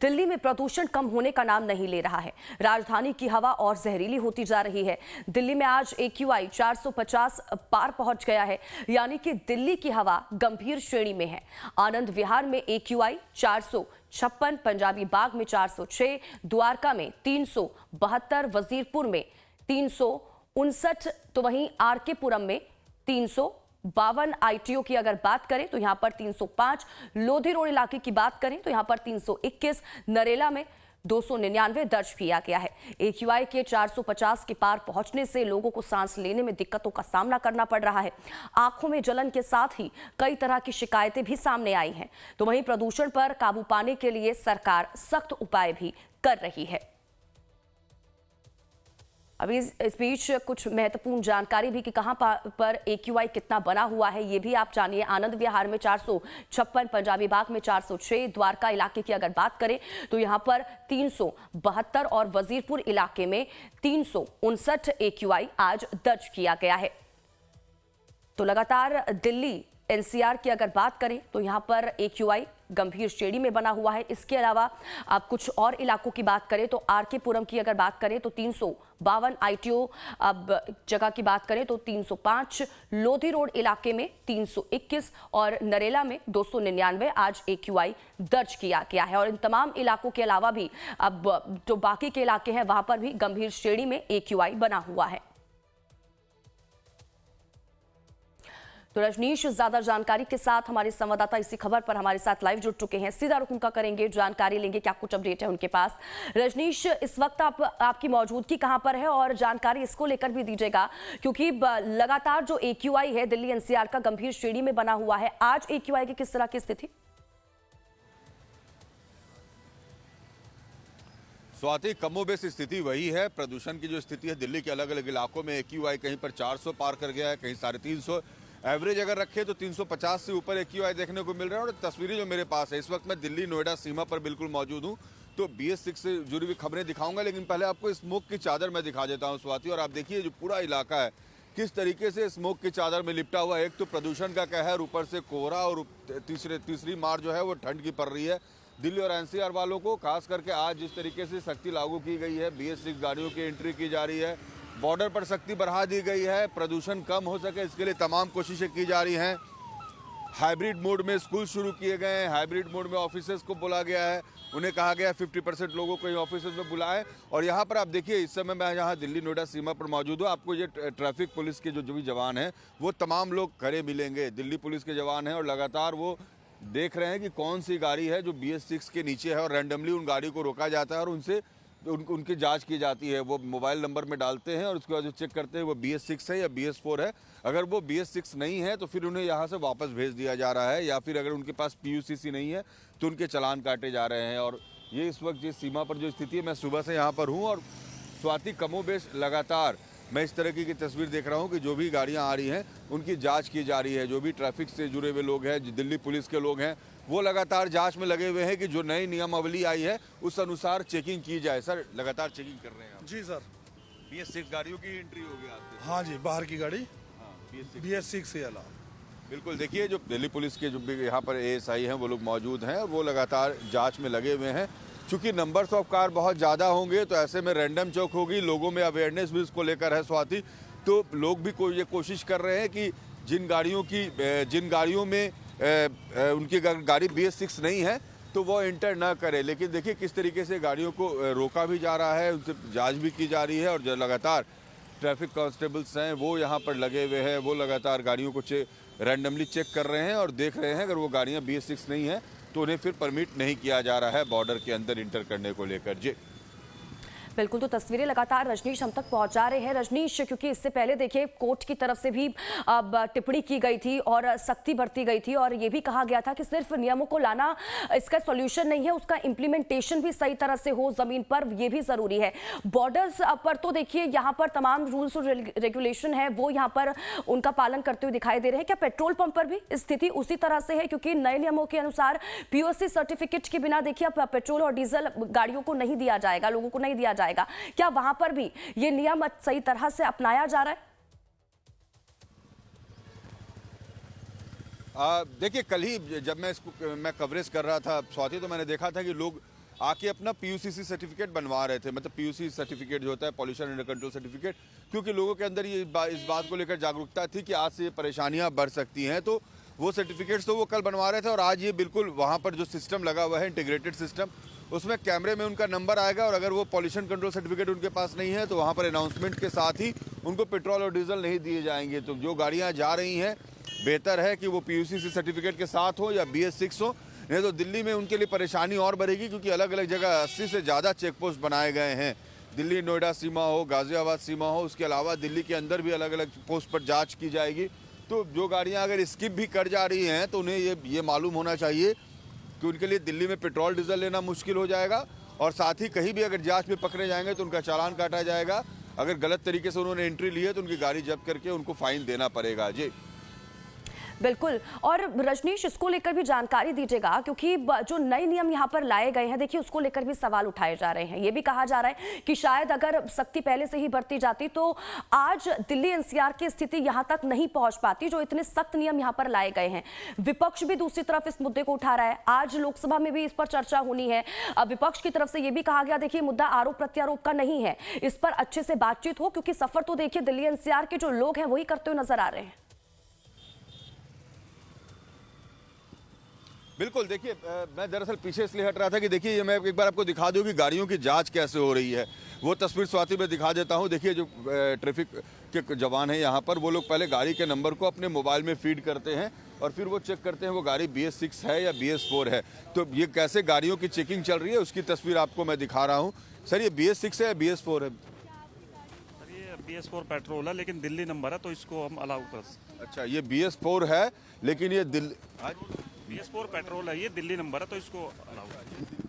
दिल्ली में प्रदूषण कम होने का नाम नहीं ले रहा है। राजधानी की हवा और जहरीली होती जा रही है। दिल्ली में आज AQI 450 पार पहुंच गया है, यानी कि दिल्ली की हवा गंभीर श्रेणी में है। आनंद विहार में AQI 456, पंजाबी बाग में 406, द्वारका में 372, वजीरपुर में 359, तो वहीं RK पुरम में 352, ITO की अगर बात करें तो यहां पर 305, लोधी रोड इलाके की बात करें तो यहां पर 321, नरेला में 299 दर्ज किया गया है। AQI के 450 के पार पहुंचने से लोगों को सांस लेने में दिक्कतों का सामना करना पड़ रहा है। आंखों में जलन के साथ ही कई तरह की शिकायतें भी सामने आई हैं। तो वहीं प्रदूषण पर काबू पाने के लिए सरकार सख्त उपाय भी कर रही है। अभी इस बीच कुछ महत्वपूर्ण जानकारी भी कि कहां पर AQI कितना बना हुआ है, ये भी आप जानिए। आनंद विहार में 456, पंजाबी बाग में 406, द्वारका इलाके की अगर बात करें तो यहां पर 372 और वजीरपुर इलाके में 359 AQI आज दर्ज किया गया है। तो लगातार दिल्ली NCR की अगर बात करें तो यहां पर AQI गंभीर श्रेणी में बना हुआ है। इसके अलावा आप कुछ और इलाकों की बात करें तो RK पुरम की अगर बात करें तो 352, ITO अब जगह की बात करें तो 305, लोधी रोड इलाके में 321 और नरेला में 299 आज AQI दर्ज किया गया है। और इन तमाम इलाकों के अलावा भी अब जो बाकी के इलाके हैं वहां पर भी गंभीर श्रेणी में AQI बना हुआ है। तो रजनीश ज्यादा जानकारी के साथ हमारे संवाददाता इसी खबर पर हमारे साथ लाइव जुड़ चुके हैं। सीधा रुक उनका करेंगे, जानकारी लेंगे क्या कुछ अपडेट है उनके पास। रजनीश, इस वक्त आपकी मौजूदगी कहां पर है और जानकारी इसको लेकर भी दीजिएगा, क्योंकि लगातार जो AQI है दिल्ली NCR का गंभीर श्रेणी में बना हुआ है। आज AQI की किस तरह की स्थिति? स्वाति, कमोबेश स्थिति वही है। प्रदूषण की जो स्थिति है दिल्ली के अलग अलग इलाकों में AQI कहीं पर 400 पार कर गया है, कहीं 350। एवरेज अगर रखे तो 350 से ऊपर AQI देखने को मिल रहा है। और तस्वीरें जो मेरे पास है, इस वक्त मैं दिल्ली नोएडा सीमा पर बिल्कुल मौजूद हूँ। तो BS6 से जुड़ी हुई खबरें दिखाऊंगा, लेकिन पहले आपको स्मोक की चादर मैं दिखा देता हूँ स्वाति। और आप देखिए जो पूरा इलाका है किस तरीके से स्मोक की चादर में लिपटा हुआ है। एक तो प्रदूषण का कहर, ऊपर से कोहरा, और तीसरी मार जो है वो ठंड की पड़ रही है। दिल्ली और NCR वालों को खास करके आज जिस तरीके से सख्ती लागू की गई है, BS6 गाड़ियों की एंट्री की जा रही है, बॉर्डर पर सख्ती बढ़ा दी गई है, प्रदूषण कम हो सके इसके लिए तमाम कोशिशें की जा रही हैं। हाइब्रिड मोड में स्कूल शुरू किए गए हैं, हाइब्रिड मोड में ऑफिसर्स को बुला गया है। उन्हें कहा गया है 50% लोगों को ऑफिस में बुलाएं। और यहाँ पर आप देखिए, इस समय मैं यहाँ दिल्ली नोएडा सीमा पर मौजूद हूँ। आपको ये ट्रैफिक पुलिस के जो भी जवान हैं वो तमाम लोग खड़े मिलेंगे। दिल्ली पुलिस के जवान हैं और लगातार वो देख रहे हैं कि कौन सी गाड़ी है जो BS6 के नीचे है, और रैंडमली उन गाड़ी को रोका जाता है और उनसे उनकी जांच की जाती है। वो मोबाइल नंबर में डालते हैं और उसके बाद जो चेक करते हैं वो BS6 है या BS4 है। अगर वो BS6 नहीं है तो फिर उन्हें यहाँ से वापस भेज दिया जा रहा है, या फिर अगर उनके पास PUCC नहीं है तो उनके चालान काटे जा रहे हैं। और ये इस वक्त जिस सीमा पर जो स्थिति है, मैं सुबह से यहाँ पर हूँ। और स्वाति, कमोबेश लगातार मैं इस तरह की तस्वीर देख रहा हूँ कि जो भी गाड़ियाँ आ रही हैं उनकी जांच की जा रही है। जो भी ट्रैफिक से जुड़े हुए लोग हैं, दिल्ली पुलिस के लोग हैं, वो लगातार जांच में लगे हुए हैं कि जो नई नियमावली आई है उस अनुसार चेकिंग की जाए। सर, लगातार चेकिंग कर रहे हैं आप? जी सर। BS6 गाड़ियों की एंट्री होगी आपसे? हाँ जी, बाहर की गाड़ी। हाँ, BS6 से अलावा। बिल्कुल। देखिए, जो दिल्ली पुलिस के जो भी यहाँ पर ASI हैं वो लोग मौजूद हैं, वो लगातार जाँच में लगे हुए हैं। चूंकि नंबर्स ऑफ कार बहुत ज़्यादा होंगे तो ऐसे में रैंडम चौक होगी, लोगों में अवेयरनेस भी इसको लेकर है स्वाति। तो लोग भी ये कोशिश कर रहे हैं कि जिन गाड़ियों में उनकी गाड़ी BS6 नहीं है तो वो एंटर ना करे। लेकिन देखिए किस तरीके से गाड़ियों को रोका भी जा रहा है, उनसे जांच भी की जा रही है। और जो लगातार ट्रैफिक कांस्टेबल्स हैं वो यहाँ पर लगे हुए हैं, वो लगातार गाड़ियों को रैंडमली चेक कर रहे हैं और देख रहे हैं अगर वो गाड़ियाँ BS6 नहीं है तो उन्हें फिर परमिट नहीं किया जा रहा है बॉर्डर के अंदर इंटर करने को लेकर। जी बिल्कुल, तो तस्वीरें लगातार रजनीश हम तक पहुंचा रहे हैं। रजनीश, क्योंकि इससे पहले देखिए कोर्ट की तरफ से भी अब टिप्पणी की गई थी और सख्ती बरती गई थी और ये भी कहा गया था कि सिर्फ नियमों को लाना इसका सॉल्यूशन नहीं है, उसका इंप्लीमेंटेशन भी सही तरह से हो जमीन पर, ये भी जरूरी है। बॉर्डर्स पर तो देखिए यहाँ पर तमाम रूल्स और रेगुलेशन है वो यहाँ पर उनका पालन करते हुए दिखाई दे रहे हैं। क्या पेट्रोल पंप पर भी स्थिति उसी तरह से है? क्योंकि नए नियमों के अनुसार POC सर्टिफिकेट के बिना देखिए अब पेट्रोल और डीजल गाड़ियों को नहीं दिया जाएगा, लोगों को नहीं दिया जाएगा। क्या वहां पर भी ये नियम सही तरह से अपनाया जा रहा है? देखिए, कल ही जब मैं कवरेज कर रहा था स्वाति, तो मैंने देखा था कि लोग आके अपना पीयूसीसी सर्टिफिकेट बनवा रहे थे, मतलब पीयूसी सर्टिफिकेट जो होता है पॉल्यूशन अंडर कंट्रोल सर्टिफिकेट, क्योंकि लोगों के अंदर ये इस बात को लेकर जागरूकता थी कि आज से ये परेशानियां बढ़ सकती हैं। तो वो सर्टिफिकेट्स तो वो कल बनवा रहे थे और आज ये बिल्कुल वहाँ पर जो सिस्टम लगा हुआ है इंटीग्रेटेड सिस्टम, उसमें कैमरे में उनका नंबर आएगा और अगर वो पॉल्यूशन कंट्रोल सर्टिफिकेट उनके पास नहीं है तो वहाँ पर अनाउंसमेंट के साथ ही उनको पेट्रोल और डीजल नहीं दिए जाएंगे। तो जो गाड़ियाँ जा रही हैं बेहतर है कि वो पीयूसीसी सर्टिफिकेट के साथ हो या BS6 हो, नहीं तो दिल्ली में उनके लिए परेशानी और बढ़ेगी, क्योंकि अलग अलग जगह 80 से ज़्यादा चेक पोस्ट बनाए गए हैं। दिल्ली नोएडा सीमा हो, गाजियाबाद सीमा हो, उसके अलावा दिल्ली के अंदर भी अलग अलग पोस्ट पर जांच की जाएगी। तो जो गाड़ियां अगर स्किप भी कर जा रही हैं तो उन्हें ये मालूम होना चाहिए कि उनके लिए दिल्ली में पेट्रोल डीजल लेना मुश्किल हो जाएगा और साथ ही कहीं भी अगर जांच में पकड़े जाएंगे तो उनका चालान काटा जाएगा। अगर गलत तरीके से उन्होंने एंट्री ली है तो उनकी गाड़ी जब्त करके उनको फाइन देना पड़ेगा। जी बिल्कुल। और रजनीश, इसको लेकर भी जानकारी दीजिएगा, क्योंकि जो नए नियम यहाँ पर लाए गए हैं, देखिए उसको लेकर भी सवाल उठाए जा रहे हैं। ये भी कहा जा रहा है कि शायद अगर सख्ती पहले से ही बरती जाती तो आज दिल्ली NCR की स्थिति यहाँ तक नहीं पहुंच पाती, जो इतने सख्त नियम यहाँ पर लाए गए हैं। विपक्ष भी दूसरी तरफ इस मुद्दे को उठा रहा है, आज लोकसभा में भी इस पर चर्चा होनी है। विपक्ष की तरफ से ये भी कहा गया, देखिए मुद्दा आरोप प्रत्यारोप का नहीं है, इस पर अच्छे से बातचीत हो, क्योंकि सफर तो देखिए दिल्ली NCR के जो लोग हैं वही करते हुए नजर आ रहे हैं। बिल्कुल, देखिए मैं दरअसल पीछे इसलिए हट रहा था कि देखिए ये मैं एक बार आपको दिखा दूं कि गाड़ियों की जांच कैसे हो रही है। वो तस्वीर स्वाति में दिखा देता हूं। देखिए जो ट्रैफिक के जवान हैं यहाँ पर, वो लोग पहले गाड़ी के नंबर को अपने मोबाइल में फीड करते हैं और फिर वो चेक करते हैं वो गाड़ी BS6 है या BS4 है। तो ये कैसे गाड़ियों की चेकिंग चल रही है उसकी तस्वीर आपको मैं दिखा रहा हूँ। सर ये BS6 है या BS4 है? ये BS4 पेट्रोल है, लेकिन दिल्ली नंबर है तो इसको हम अलाउ कर सकते हैं। अच्छा, ये BS4 है लेकिन ये BS4 पेट्रोल है, ये दिल्ली नंबर है तो इसको अलाउ।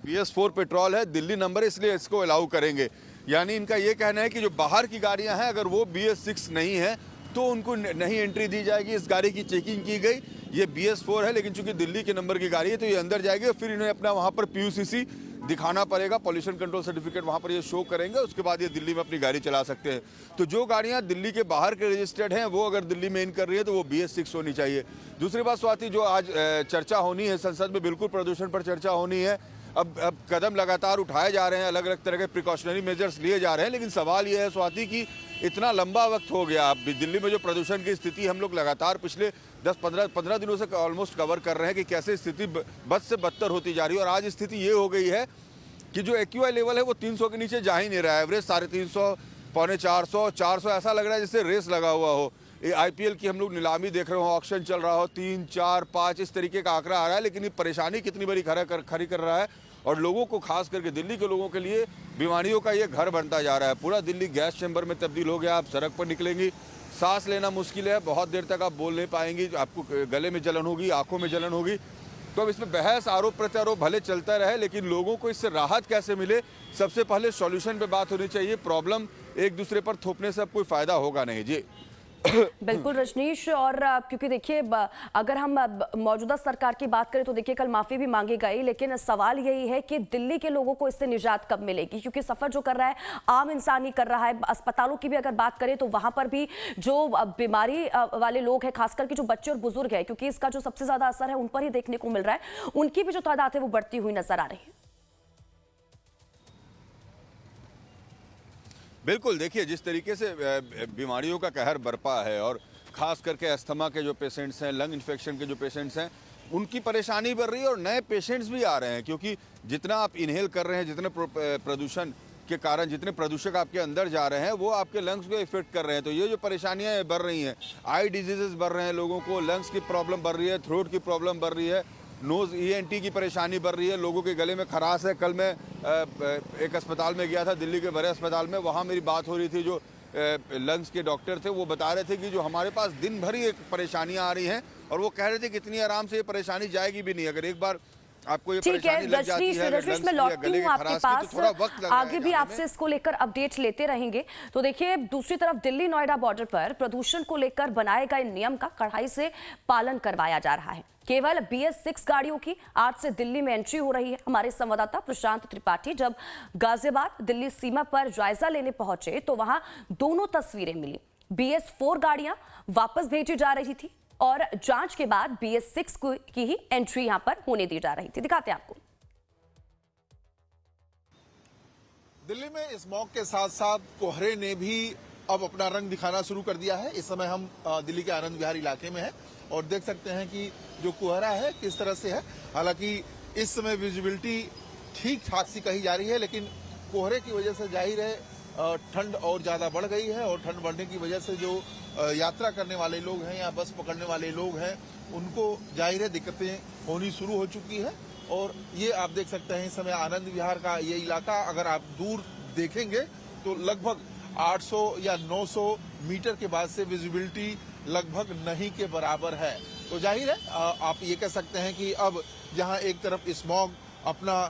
BS4 पेट्रोल है, दिल्ली नंबर है, इसलिए इसको अलाउ करेंगे। यानी इनका ये कहना है कि जो बाहर की गाड़ियां हैं अगर वो BS6 नहीं है तो उनको नहीं एंट्री दी जाएगी। इस गाड़ी की चेकिंग की गई, ये BS4 है लेकिन चूंकि दिल्ली के नंबर की गाड़ी है तो ये अंदर जाएगी और फिर इन्हें अपना वहाँ पर PUCC दिखाना पड़ेगा, पॉल्यूशन कंट्रोल सर्टिफिकेट वहाँ पर ये शो करेंगे, उसके बाद ये दिल्ली में अपनी गाड़ी चला सकते हैं। तो जो गाड़ियाँ दिल्ली के बाहर के रजिस्टर्ड हैं वो अगर दिल्ली में इन कर रही है तो वो BS6 होनी चाहिए। दूसरी बात स्वाति, जो आज चर्चा होनी है संसद में, बिल्कुल प्रदूषण पर चर्चा होनी है। अब कदम लगातार उठाए जा रहे हैं, अलग अलग तरह के प्रिकॉशनरी मेजर्स लिए जा रहे हैं, लेकिन सवाल यह है स्वाति कि इतना लंबा वक्त हो गया। अब दिल्ली में जो प्रदूषण की स्थिति हम लोग लगातार पिछले 10-15 दिनों से ऑलमोस्ट कवर कर रहे हैं कि कैसे स्थिति बद से बदतर होती जा रही है। और आज स्थिति ये हो गई है कि जो AQI लेवल है वो 300 के नीचे जा ही नहीं रहा है। एवरेज 350, 450, 400 ऐसा लग रहा है जैसे रेस लगा हुआ हो। IPL की हम लोग नीलामी देख रहे हो, ऑक्शन चल रहा हो, 3, 4, 5 इस तरीके का आंकड़ा आ रहा है। लेकिन ये परेशानी कितनी बड़ी खड़ी कर रहा है और लोगों को, खास करके दिल्ली के लोगों के लिए बीमारियों का ये घर बनता जा रहा है। पूरा दिल्ली गैस चैम्बर में तब्दील हो गया। आप सड़क पर निकलेंगी, सांस लेना मुश्किल है, बहुत देर तक आप बोल नहीं पाएंगी, आपको गले में जलन होगी, आंखों में जलन होगी। तो अब इसमें बहस, आरोप प्रत्यारोप भले चलता रहे, लेकिन लोगों को इससे राहत कैसे मिले, सबसे पहले सॉल्यूशन पे बात होनी चाहिए। प्रॉब्लम एक दूसरे पर थोपने से अब कोई फायदा होगा नहीं। जी बिल्कुल रजनीश, और क्योंकि देखिए अगर हम मौजूदा सरकार की बात करें तो देखिए कल माफी भी मांगी गई, लेकिन सवाल यही है कि दिल्ली के लोगों को इससे निजात कब मिलेगी, क्योंकि सफर जो कर रहा है आम इंसान ही कर रहा है। अस्पतालों की भी अगर बात करें तो वहां पर भी जो बीमारी वाले लोग हैं, खासकर के जो बच्चे और बुजुर्ग हैं, क्योंकि इसका जो सबसे ज्यादा असर है उन पर ही देखने को मिल रहा है, उनकी भी जो तादाद है वो बढ़ती हुई नजर आ रही है। बिल्कुल, देखिए जिस तरीके से बीमारियों का कहर बरपा है और खास करके अस्थमा के जो पेशेंट्स हैं, लंग इन्फेक्शन के जो पेशेंट्स हैं, उनकी परेशानी बढ़ रही है और नए पेशेंट्स भी आ रहे हैं। क्योंकि जितना आप इनहेल कर रहे हैं, जितने प्रदूषण के कारण जितने प्रदूषक आपके अंदर जा रहे हैं वो आपके लंग्स को इफेक्ट कर रहे हैं। तो ये जो परेशानियाँ बढ़ रही हैं, आई डिजीजेस बढ़ रहे हैं, लोगों को लंग्स की प्रॉब्लम बढ़ रही है, थ्रोट की प्रॉब्लम बढ़ रही है, नोज़ ENT की परेशानी बढ़ रही है, लोगों के गले में खराश है। कल मैं एक अस्पताल में गया था, दिल्ली के बड़े अस्पताल में, वहाँ मेरी बात हो रही थी, जो लंग्स के डॉक्टर थे वो बता रहे थे कि जो हमारे पास दिन भर ही परेशानियाँ आ रही हैं और वो कह रहे थे कि इतनी आराम से ये परेशानी जाएगी भी नहीं। अगर एक बार आपको ये परेशानी लग जाती है, रजनीश मैं लौटती हूँ आपके पास, आगे भी आपसे इसको लेकर अपडेट लेते रहेंगे। तो देखिए दूसरी तरफ दिल्ली नोएडा बॉर्डर पर प्रदूषण को लेकर बनाए गए नियम का कड़ाई से पालन करवाया जा रहा है। केवल BS6 गाड़ियों की आज से दिल्ली में एंट्री हो रही है। हमारे संवाददाता प्रशांत त्रिपाठी जब गाजियाबाद दिल्ली सीमा पर जायजा लेने पहुंचे तो वहां दोनों तस्वीरें मिली। BS4 गाड़ियां वापस भेजी जा रही थी और जांच के बाद BS6 की ही एंट्री यहां पर होने दी जा रही थी। दिखाते हैं आपको। दिल्ली में स्मॉग के साथ साथ कोहरे ने भी अब अपना रंग दिखाना शुरू कर दिया है। इस समय हम दिल्ली के आनंद विहार इलाके में हैं और देख सकते हैं कि जो कोहरा है किस तरह से है। हालांकि इस समय विजिबिलिटी ठीक ठाक सी कही जा रही है, लेकिन कोहरे की वजह से जाहिर है ठंड और ज्यादा बढ़ गई है और ठंड बढ़ने की वजह से जो यात्रा करने वाले लोग हैं या बस पकड़ने वाले लोग हैं उनको जाहिर है दिक्कतें होनी शुरू हो चुकी है। और ये आप देख सकते हैं इस समय आनंद विहार का ये इलाका अगर आप दूर देखेंगे तो लगभग 800 या 900 मीटर के बाद से विजिबिलिटी लगभग नहीं के बराबर है। तो जाहिर है आप ये कह सकते हैं कि अब जहां एक तरफ स्मॉग अपना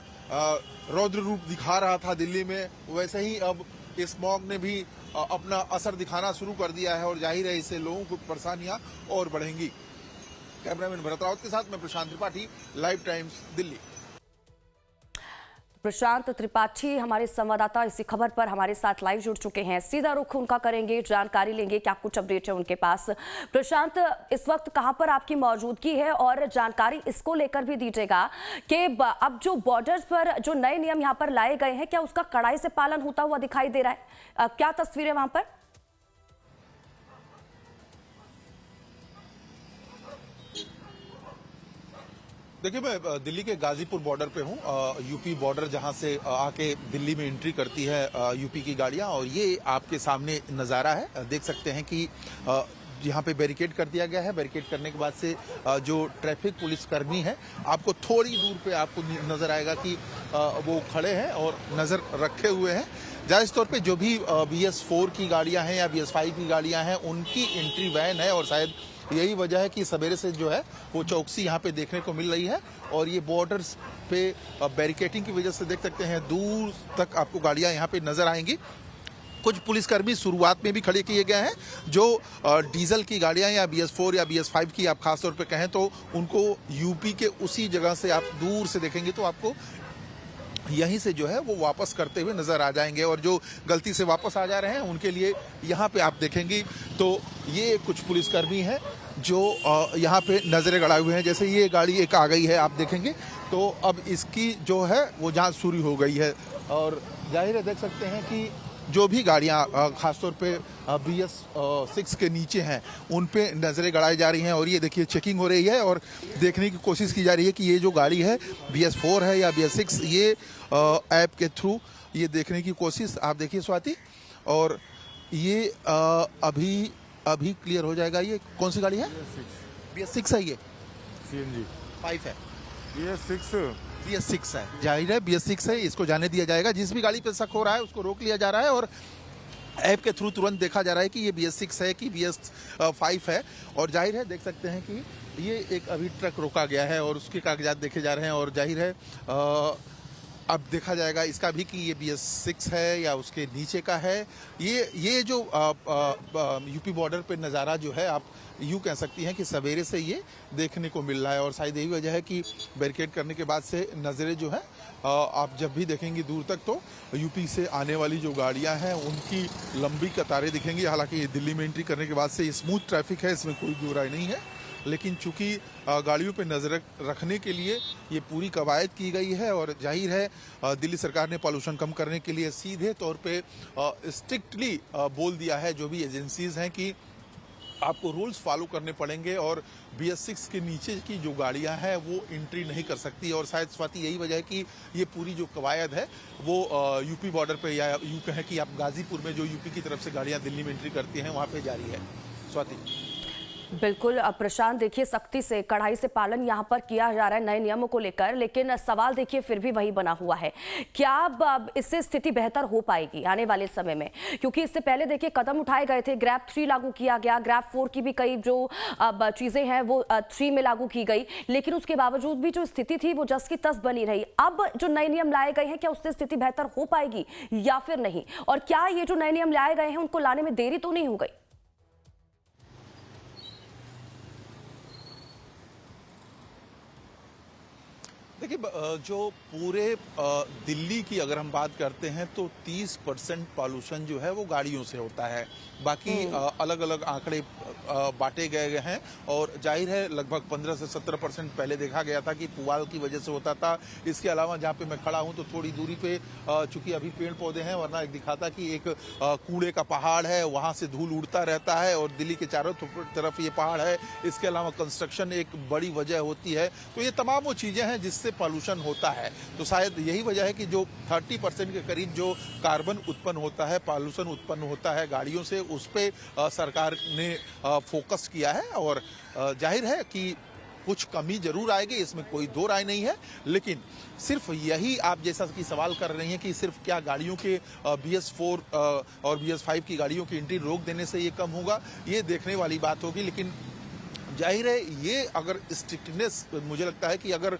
रौद्र रूप दिखा रहा था दिल्ली में, वैसे ही अब स्मॉग ने भी अपना असर दिखाना शुरू कर दिया है और जाहिर है इससे लोगों को परेशानियां और बढ़ेंगी। कैमरामैन भरत रावत के साथ मैं प्रशांत त्रिपाठी, लाइव टाइम्स दिल्ली। प्रशांत त्रिपाठी हमारे संवाददाता इसी खबर पर हमारे साथ लाइव जुड़ चुके हैं। सीधा रुख उनका करेंगे, जानकारी लेंगे क्या कुछ अपडेट है उनके पास। प्रशांत, इस वक्त कहां पर आपकी मौजूदगी है और जानकारी इसको लेकर भी दीजिएगा कि अब जो बॉर्डर्स पर जो नए नियम यहां पर लाए गए हैं क्या उसका कड़ाई से पालन होता हुआ दिखाई दे रहा है? क्या तस्वीरें वहां पर? देखिए, मैं दिल्ली के गाजीपुर बॉर्डर पे हूँ। यूपी बॉर्डर जहाँ से आके दिल्ली में एंट्री करती है यूपी की गाड़ियाँ, और ये आपके सामने नज़ारा है। देख सकते हैं कि यहाँ पे बैरिकेड कर दिया गया है। बैरिकेड करने के बाद से जो ट्रैफिक पुलिस कर्मी है आपको थोड़ी दूर पे आपको नजर आएगा कि वो खड़े हैं और नजर रखे हुए हैं। जायज़ तौर पे जो भी BS4 की गाड़ियाँ हैं या BS5 की गाड़ियाँ हैं उनकी एंट्री वैन है, और शायद यही वजह है कि सवेरे से जो है वो चौकसी यहाँ पे देखने को मिल रही है। और ये बॉर्डर्स पे बैरिकेडिंग की वजह से देख सकते हैं दूर तक आपको गाड़ियाँ यहाँ पे नजर आएंगी। कुछ पुलिसकर्मी शुरुआत में भी खड़े किए गए हैं जो डीजल की गाड़ियां या BS4 या BS5 की आप खासतौर पे कहें तो उनको यूपी के उसी जगह से आप दूर से देखेंगे तो आपको यहीं से जो है वो वापस करते हुए नजर आ जाएंगे। और जो गलती से वापस आ जा रहे हैं उनके लिए यहाँ पे आप देखेंगे तो ये कुछ पुलिसकर्मी हैं जो यहाँ पे नजरें गड़ाए हुए हैं। जैसे ये गाड़ी एक आ गई है आप देखेंगे तो अब इसकी जो है वो जांच शुरू हो गई है। और जाहिर है देख सकते हैं कि जो भी गाड़ियाँ खासतौर पे BS6 के नीचे हैं उन पे नज़रें गड़ाई जा रही हैं। और ये देखिए चेकिंग हो रही है और देखने की कोशिश की जा रही है कि ये जो गाड़ी है BS4 है या BS6, ये ऐप के थ्रू ये देखने की कोशिश आप देखिए स्वाति। और ये अभी क्लियर हो जाएगा। ये कौन सी गाड़ी है? BS6 है, ये CNG 5 है, BS6 है। जाहिर है BS6 है, इसको जाने दिया जाएगा। जिस भी गाड़ी पे शक हो रहा है उसको रोक लिया जा रहा है और ऐप के थ्रू तुरंत देखा जा रहा है कि ये BS6 है कि BS5 है। और जाहिर है देख सकते हैं कि ये एक अभी ट्रक रोका गया है और उसके कागजात देखे जा रहे हैं। और जाहिर है अब देखा जाएगा इसका भी कि ये BS6 है या उसके नीचे का है। ये जो यूपी बॉर्डर पे नज़ारा जो है आप यूँ कह सकती हैं कि सवेरे से ये देखने को मिल रहा है। और शायद यही वजह है कि बैरिकेड करने के बाद से नज़रें जो है आप जब भी देखेंगे दूर तक तो यूपी से आने वाली जो गाड़ियां हैं उनकी लंबी कतारें दिखेंगी। हालांकि ये दिल्ली में एंट्री करने के बाद से स्मूथ ट्रैफिक है, इसमें कोई दो राय नहीं है, लेकिन चूंकि गाड़ियों पे नजर रखने के लिए ये पूरी कवायद की गई है। और जाहिर है दिल्ली सरकार ने पॉल्यूशन कम करने के लिए सीधे तौर पे स्ट्रिक्टली बोल दिया है जो भी एजेंसीज हैं कि आपको रूल्स फॉलो करने पड़ेंगे और BS6 के नीचे की जो गाड़ियां हैं वो एंट्री नहीं कर सकती। और शायद स्वाति यही वजह है कि ये पूरी जो कवायद है वो यूपी बॉर्डर पे या यूँ कहें कि आप गाजीपुर में जो यूपी की तरफ से गाड़ियां दिल्ली में एंट्री करती हैं वहाँ पे जारी है। स्वाति। बिल्कुल प्रशांत, देखिए सख्ती से कड़ाई से पालन यहां पर किया जा रहा है नए नियमों को लेकर, लेकिन सवाल देखिए फिर भी वही बना हुआ है। क्या अब इससे स्थिति बेहतर हो पाएगी आने वाले समय में? क्योंकि इससे पहले देखिए कदम उठाए गए थे, ग्रैब 3 लागू किया गया, ग्रैब 4 की भी कई जो अब चीजें हैं वो 3 में लागू की गई, लेकिन उसके बावजूद भी जो स्थिति थी वो जस की तस बनी रही। अब जो नए नियम लाए गए हैं क्या उससे स्थिति बेहतर हो पाएगी या फिर नहीं? और क्या ये जो नए नियम लाए गए हैं उनको लाने में देरी तो नहीं हो गई? देखिए जो पूरे दिल्ली की अगर हम बात करते हैं तो 30% पॉल्यूशन जो है वो गाड़ियों से होता है। बाकी अलग अलग आंकड़े बांटे गए हैं और जाहिर है लगभग 15 से 17% पहले देखा गया था कि पुआल की वजह से होता था। इसके अलावा जहाँ पे मैं खड़ा हूँ तो थोड़ी दूरी पे चूंकि अभी पेड़ पौधे हैं, वरना एक दिखाता कि एक कूड़े का पहाड़ है, वहां से धूल उड़ता रहता है और दिल्ली के चारों तरफ ये पहाड़ है। इसके अलावा कंस्ट्रक्शन एक बड़ी वजह होती है। तो ये तमाम वो चीजें हैं जिससे पॉल्यूशन होता है। तो शायद यही वजह है कि जो 30% के करीब जो कार्बन उत्पन्न होता है, पॉल्यूशन उत्पन्न होता है गाड़ियों से, उस पे सरकार ने फोकस किया है। और जाहिर है कि कुछ कमी जरूर आएगी, इसमें कोई दो राय नहीं है। लेकिन सिर्फ यही आप जैसा कि सवाल कर रही हैं कि सिर्फ क्या गाड़ियों के BS4 और BS5 की गाड़ियों की एंट्री रोक देने से ये कम होगा, ये देखने वाली बात होगी। लेकिन जाहिर है ये अगर स्ट्रिक्टनेस मुझे लगता है कि अगर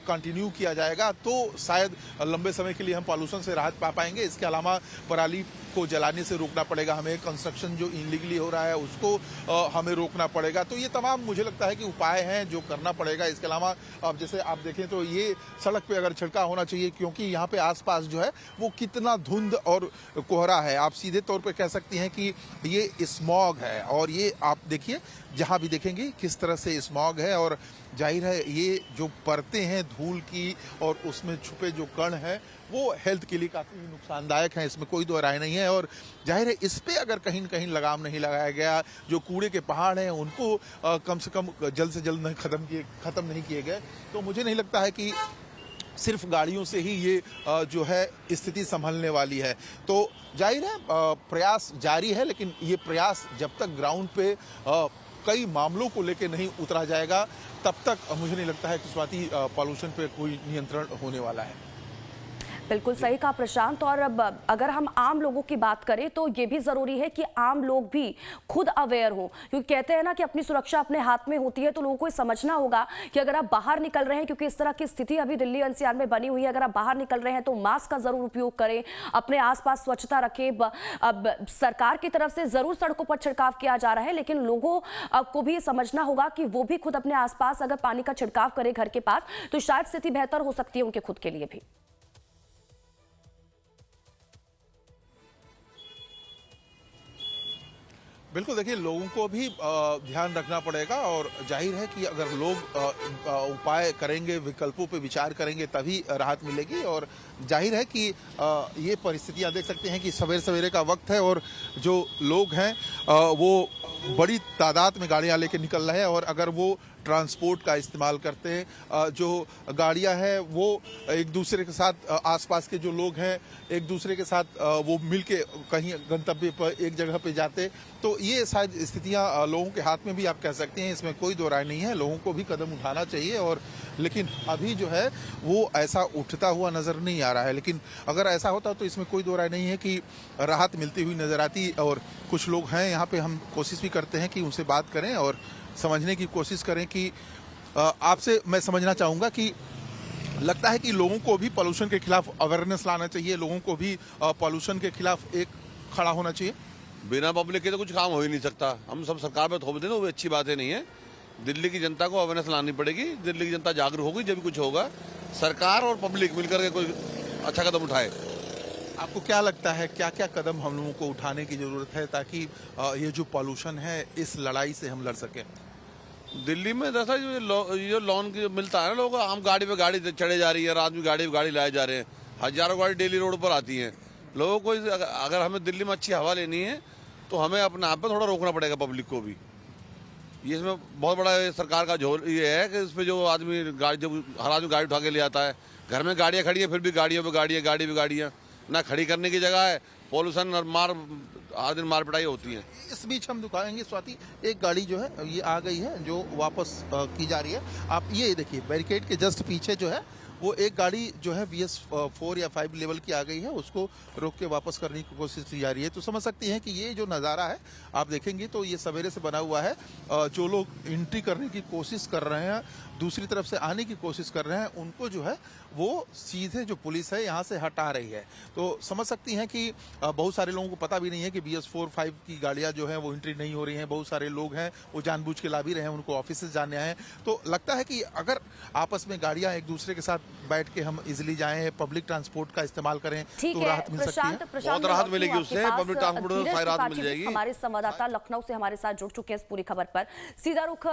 कंटिन्यू किया जाएगा तो शायद लंबे समय के लिए हम पॉल्यूशन से राहत पा पाएंगे। इसके अलावा पराली को जलाने से रोकना पड़ेगा हमें, कंस्ट्रक्शन जो इनलीगली हो रहा है उसको हमें रोकना पड़ेगा। तो ये तमाम मुझे लगता है कि उपाय हैं जो करना पड़ेगा। इसके अलावा अब जैसे आप देखें तो ये सड़क पे अगर छिड़काव होना चाहिए, क्योंकि यहाँ पे आसपास जो है वो कितना धुंध और कोहरा है। आप सीधे तौर पे कह सकती हैं कि ये स्मॉग है। और ये आप देखिए जहाँ भी देखेंगे किस तरह से स्मॉग है। और जाहिर है ये जो परतें हैं धूल की और उसमें छुपे जो कण हैं वो हेल्थ के लिए काफ़ी नुकसानदायक हैं, इसमें कोई दो राय नहीं है। और जाहिर है इस पे अगर कहीं न कहीं लगाम नहीं लगाया गया, जो कूड़े के पहाड़ हैं उनको कम से कम जल्द से जल्द खत्म नहीं किए गए, तो मुझे नहीं लगता है कि सिर्फ गाड़ियों से ही ये जो है स्थिति संभलने वाली है। तो जाहिर है प्रयास जारी है, लेकिन ये प्रयास जब तक ग्राउंड पे कई मामलों को लेकर नहीं उतरा जाएगा तब तक मुझे नहीं लगता है कि स्वाति पॉल्यूशन पे कोई नियंत्रण होने वाला है। बिल्कुल सही कहा प्रशांत। और अब अगर हम आम लोगों की बात करें तो ये भी जरूरी है कि आम लोग भी खुद अवेयर हो, क्योंकि कहते हैं ना कि अपनी सुरक्षा अपने हाथ में होती है। तो लोगों को समझना होगा कि अगर आप बाहर निकल रहे हैं, क्योंकि इस तरह की स्थिति अभी दिल्ली NCR में बनी हुई है, अगर आप बाहर निकल रहे हैं तो मास्क का जरूर उपयोग करें, अपने आसपास स्वच्छता रखें। अब सरकार की तरफ से जरूर सड़कों पर छिड़काव किया जा रहा है, लेकिन लोगों को भी समझना होगा कि वो भी खुद अपने आसपास अगर पानी का छिड़काव करें घर के पास तो शायद स्थिति बेहतर हो सकती है उनके खुद के लिए भी। बिल्कुल, देखिए लोगों को भी ध्यान रखना पड़ेगा। और जाहिर है कि अगर लोग उपाय करेंगे, विकल्पों पे विचार करेंगे, तभी राहत मिलेगी। और जाहिर है कि ये परिस्थितियां देख सकते हैं कि सवेरे सवेरे का वक्त है और जो लोग हैं वो बड़ी तादाद में गाड़ियां लेके निकल रहे हैं। और अगर वो ट्रांसपोर्ट का इस्तेमाल करते हैं, जो गाड़ियां हैं वो एक दूसरे के साथ, आसपास के जो लोग हैं एक दूसरे के साथ वो मिलके कहीं गंतव्य पर एक जगह पे जाते, तो ये शायद स्थितियां लोगों के हाथ में भी आप कह सकते हैं। इसमें कोई दो राय नहीं है, लोगों को भी कदम उठाना चाहिए। और लेकिन अभी जो है वो ऐसा उठता हुआ नजर नहीं आ रहा है। लेकिन अगर ऐसा होता तो इसमें कोई दो राय नहीं है कि राहत मिलती हुई नजर आती। और कुछ लोग हैं यहाँ पे, हम कोशिश भी करते हैं कि उनसे बात करें और समझने की कोशिश करें कि आपसे मैं समझना चाहूँगा कि लगता है कि लोगों को भी पॉल्यूशन के खिलाफ अवेयरनेस लाना चाहिए, लोगों को भी पॉल्यूशन के खिलाफ एक खड़ा होना चाहिए। बिना पब्लिक के तो कुछ काम हो ही नहीं सकता। हम सब सरकार पे थोप देना वो अच्छी बातें नहीं है। दिल्ली की जनता को अवेयरनेस लानी पड़ेगी, दिल्ली की जनता जागरूक होगी जब कुछ होगा। सरकार और पब्लिक मिलकर के कोई अच्छा कदम उठाए। आपको क्या लगता है क्या क्या कदम हम लोगों को उठाने की जरूरत है ताकि ये जो पॉल्यूशन है इस लड़ाई से हम लड़ सकें? दिल्ली में दरअसल जो लोन मिलता है ना लोगों को, आम गाड़ी पे गाड़ी चढ़े जा रही है, रात में गाड़ी पे गाड़ी लाए जा रहे हैं, हजारों गाड़ी डेली रोड पर आती हैं। लोगों को अगर हमें दिल्ली में अच्छी हवा लेनी है तो हमें अपने आप पे थोड़ा रोकना पड़ेगा, पब्लिक को भी। ये इसमें बहुत बड़ा सरकार का झोल ये है कि इसमें जो आदमी गाड़ी, जब हर आदमी गाड़ी उठा के ले आता है, घर में गाड़ियाँ खड़ी है फिर भी गाड़ियों पर गाड़ियाँ, गाड़ी पे गाड़ियाँ, ना खड़ी करने की जगह है, पॉल्यूशन और हर दिन मार पिटाई होती है। इस बीच हम दिखाएंगे स्वाति, एक गाड़ी जो है ये आ गई है जो वापस की जा रही है। आप ये देखिए बैरिकेड के जस्ट पीछे जो है वो एक गाड़ी जो है BS4 या 5 लेवल की आ गई है, उसको रोक के वापस करने की कोशिश की जा रही है। तो समझ सकती हैं कि ये जो नज़ारा है आप देखेंगे तो ये सवेरे से बना हुआ है। जो लोग एंट्री करने की कोशिश कर रहे हैं, दूसरी तरफ से आने की कोशिश कर रहे हैं, उनको जो है वो सीधे जो पुलिस है यहाँ से हटा रही है। तो समझ सकती हैं कि बहुत सारे लोगों को पता भी नहीं है कि BS4 5 की गाड़ियाँ जो हैं वो एंट्री नहीं हो रही हैं। बहुत सारे लोग हैं वो जानबूझ के ला भी रहे हैं, उनको ऑफिस से जाने आए हैं। तो लगता है कि अगर आपस में गाड़ियाँ एक दूसरे के साथ बैठ के हम इजिली जाएं, पब्लिक ट्रांसपोर्ट का इस्तेमाल करें तो राहत मिल सकती है। बहुत राहत मिलेगी उससे, पब्लिक ट्रांसपोर्ट में सारी राहत मिल जाएगी। हमारे संवाददाता लखनऊ से हमारे साथ जुड़ चुके हैं इस पूरी खबर पर। सीधा रुख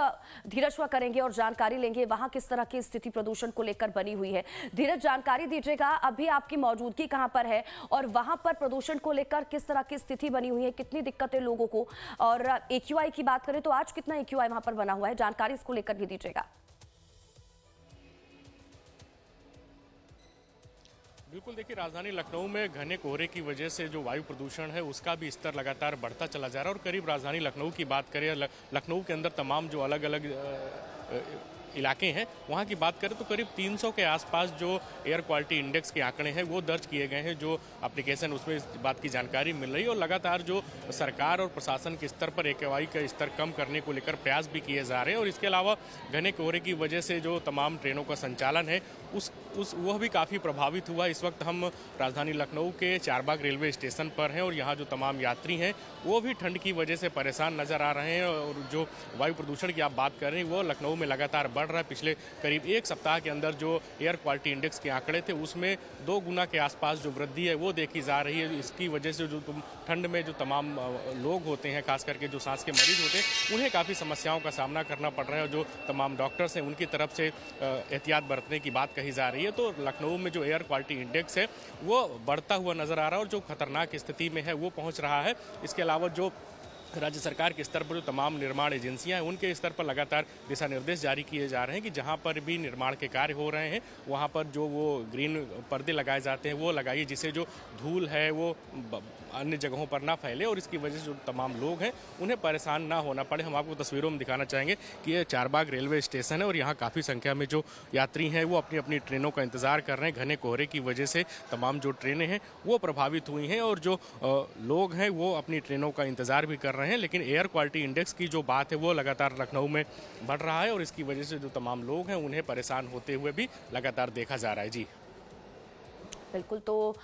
धीरज हुआ करेंगे और जानकारी लेंगे वहां किस तरह की स्थिति प्रदूषण को लेकर बनी हुई है। धीरज, जानकारी दीजिएगा, अभी आपकी मौजूदगी कहां पर है और वहां पर प्रदूषण को लेकर किस तरह की स्थिति बनी हुई है, कितनी दिक्कतें लोगों को, और AQI की बात करें तो आज कितना AQI वहां पर बना हुआ है, जानकारी इसको लेकर भी दीजिएगा। बिल्कुल, देखिए राजधानी लखनऊ में घने कोहरे की वजह से जो वायु प्रदूषण है उसका भी स्तर लगातार बढ़ता चला जा रहा है। और करीब राजधानी लखनऊ की बात करें, लखनऊ के अंदर तमाम जो अलग अलग इलाके हैं वहाँ की बात करें तो करीब 300 के आसपास जो एयर क्वालिटी इंडेक्स के आंकड़े हैं वो दर्ज किए गए हैं। जो एप्लीकेशन उसमें इस बात की जानकारी मिल रही है और लगातार जो सरकार और प्रशासन के स्तर पर AQI का स्तर कम करने को लेकर प्रयास भी किए जा रहे हैं। और इसके अलावा घने कोहरे की वजह से जो तमाम ट्रेनों का संचालन है वह भी काफ़ी प्रभावित हुआ। इस वक्त हम राजधानी लखनऊ के चारबाग रेलवे स्टेशन पर हैं और यहाँ जो तमाम यात्री हैं वो भी ठंड की वजह से परेशान नज़र आ रहे हैं। और जो वायु प्रदूषण की आप बात कर रहे हैं वो लखनऊ में लगातार बढ़ रहा है। पिछले करीब एक सप्ताह के अंदर जो एयर क्वालिटी इंडेक्स के आंकड़े थे उसमें 2 गुना के आसपास जो वृद्धि है वो देखी जा रही है। इसकी वजह से जो ठंड में जो तमाम लोग होते हैं, खास करके जो सांस के मरीज होते हैं, उन्हें काफ़ी समस्याओं का सामना करना पड़ रहा है। और जो तमाम डॉक्टर्स हैं उनकी तरफ से एहतियात बरतने की बात कही जा रही है। तो लखनऊ में जो एयर क्वालिटी इंडेक्स है वो बढ़ता हुआ नजर आ रहा है और जो खतरनाक स्थिति में है वो पहुंच रहा है। इसके अलावा जो राज्य सरकार के स्तर पर जो तमाम निर्माण एजेंसियां हैं उनके स्तर पर लगातार दिशा निर्देश जारी किए जा रहे हैं कि जहां पर भी निर्माण के कार्य हो रहे हैं वहां पर जो वो ग्रीन पर्दे लगाए जाते हैं वो लगाइए, जिससे जो धूल है वो अन्य जगहों पर ना फैले और इसकी वजह से जो तमाम लोग हैं उन्हें परेशान ना होना पड़े। हम आपको तस्वीरों में दिखाना चाहेंगे कि ये चारबाग रेलवे स्टेशन है और यहाँ काफ़ी संख्या में जो यात्री हैं वो अपनी अपनी ट्रेनों का इंतज़ार कर रहे हैं। घने कोहरे की वजह से तमाम जो ट्रेनें हैं वो प्रभावित हुई हैं और जो लोग हैं वो अपनी ट्रेनों का इंतज़ार भी कर रहे हैं। लेकिन एयर क्वालिटी इंडेक्स की जो बात है वो लगातार लखनऊ में बढ़ रहा है और इसकी वजह से जो तमाम लोग हैं उन्हें परेशान होते हुए भी लगातार देखा जा रहा है। जी बिल्कुल, तो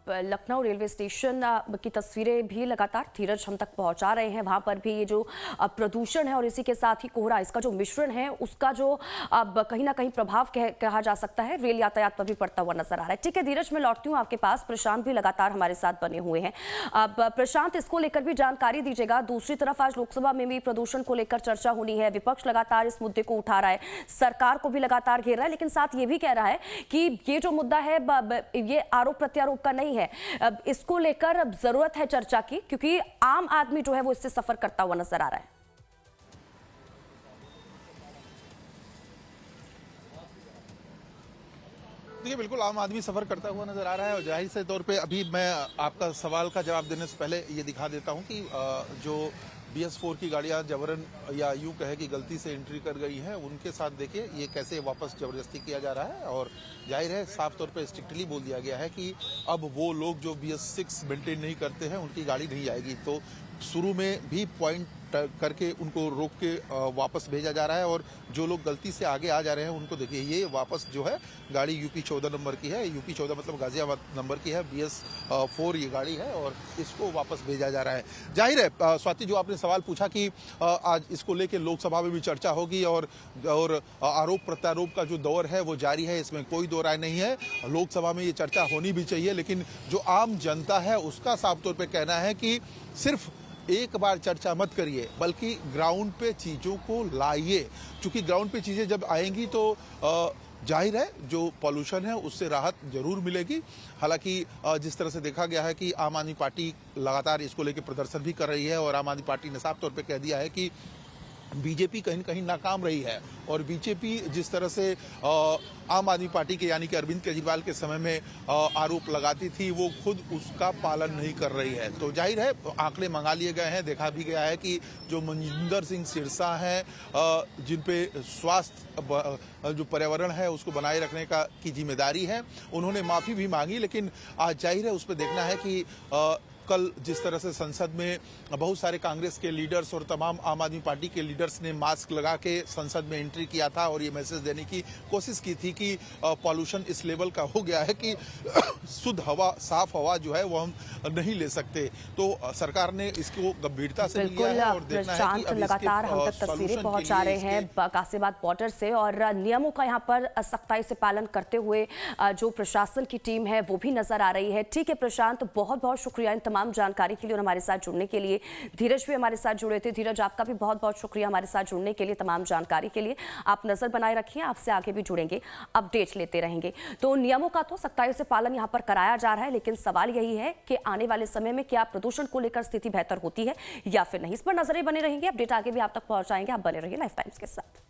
लखनऊ रेलवे स्टेशन की तस्वीरें भी लगातार धीरज हम तक पहुंचा रहे हैं। वहां पर भी ये जो प्रदूषण है और इसी के साथ ही कोहरा, इसका जो मिश्रण है उसका जो अब कहीं ना कहीं प्रभाव कहा जा सकता है रेल यातायात पर भी पड़ता हुआ नजर आ रहा है। ठीक है धीरज, मैं लौटती हूँ आपके पास। प्रशांत भी लगातार हमारे साथ बने हुए हैं। अब प्रशांत, इसको लेकर भी जानकारी दीजिएगा। दूसरी तरफ आज लोकसभा में भी प्रदूषण को लेकर चर्चा होनी है, विपक्ष लगातार इस मुद्दे को उठा रहा है, सरकार को भी लगातार घेर रहा है, लेकिन साथ ये भी कह रहा है कि ये जो मुद्दा है ये आरोप प्रत्यारोप का नहीं है। अब इसको लेकर अब जरूरत है चर्चा की, क्योंकि आम आदमी जो है वो इससे सफर करता हुआ नजर आ रहा है। देखिए, बिल्कुल आम आदमी सफर करता हुआ नजर आ रहा है और जाहिर से तौर पे अभी मैं आपका सवाल का जवाब देने से पहले ये दिखा देता हूं कि जो BS4 की गाड़ियां जबरन या यूं कहे कि गलती से एंट्री कर गई हैं, उनके साथ देखिए ये कैसे वापस जबरदस्ती किया जा रहा है। और जाहिर है साफ तौर पे स्ट्रिक्टली बोल दिया गया है कि अब वो लोग जो BS6 मेंटेन नहीं करते हैं उनकी गाड़ी नहीं आएगी। तो शुरू में भी पॉइंट करके उनको रोक के वापस भेजा जा रहा है और जो लोग गलती से आगे आ जा रहे हैं उनको देखिए ये वापस जो है गाड़ी UP 14 नंबर की है, UP 14 मतलब गाजियाबाद नंबर की है, BS4 ये गाड़ी है और इसको वापस भेजा जा रहा है। जाहिर है स्वाति, जो आपने सवाल पूछा कि आज इसको लेके लोकसभा में भी चर्चा होगी और आरोप प्रत्यारोप का जो दौर है वो जारी है, इसमें कोई दो राय नहीं है। लोकसभा में ये चर्चा होनी भी चाहिए, लेकिन जो आम जनता है उसका साफ तौर पर कहना है कि सिर्फ एक बार चर्चा मत करिए, बल्कि ग्राउंड पे चीज़ों को लाइए, क्योंकि ग्राउंड पे चीज़ें जब आएंगी तो जाहिर है जो पॉल्यूशन है उससे राहत जरूर मिलेगी। हालांकि जिस तरह से देखा गया है कि आम आदमी पार्टी लगातार इसको लेकर प्रदर्शन भी कर रही है और आम आदमी पार्टी ने साफ तौर पे कह दिया है कि बीजेपी कहीं न कहीं नाकाम रही है और बीजेपी जिस तरह से आम आदमी पार्टी के यानी कि अरविंद केजरीवाल के समय में आरोप लगाती थी वो खुद उसका पालन नहीं कर रही है। तो जाहिर है आंकड़े मंगा लिए गए हैं, देखा भी गया है कि जो मनजिंदर सिंह सिरसा हैं जिन पे स्वास्थ्य जो पर्यावरण है उसको बनाए रखने की जिम्मेदारी है, उन्होंने माफ़ी भी मांगी, लेकिन आज जाहिर है उस पर देखना है कि कल जिस तरह से संसद में बहुत सारे कांग्रेस के लीडर्स और तमाम आम आदमी पार्टी के लीडर्स ने मास्क लगा के संसद में एंट्री किया था और ये मैसेज देने की कोशिश की थी कि पॉल्यूशन इस लेवल का हो गया है कि शुद्ध हवा, साफ हवा जो है वो हम नहीं ले सकते। तो सरकार ने इसको गंभीरता से लिया है और देखना है कि अब लगातार हम तक तस्वीरें पहुंचा रहे हैं कासिमाबाद बॉर्डर से और नियमों का यहां पर सख्ताई से पालन करते हुए जो प्रशासन की टीम है वो भी नजर आ रही है। ठीक है प्रशांत, बहुत बहुत शुक्रिया इन तमाम जानकारी के लिए और हमारे साथ जुड़ने के लिए। धीरज भी हमारे साथ जुड़े थे। धीरज, आपका भी बहुत बहुत शुक्रिया हमारे साथ जुड़ने के लिए, तमाम जानकारी के लिए। आप नजर बनाए रखिए, आपसे आगे भी जुड़ेंगे, अपडेट लेते रहेंगे। तो नियमों का तो सख्ताई से पालन यहाँ पर कराया जा रहा है, लेकिन सवाल यही है कि आने वाले समय में क्या प्रदूषण को लेकर स्थिति बेहतर होती है या फिर नहीं। इस पर नजरें बने रहेंगे, अपडेट आगे भी आप तक पहुंचाएंगे। आप बने रहिए लाइफ टाइम्स के साथ।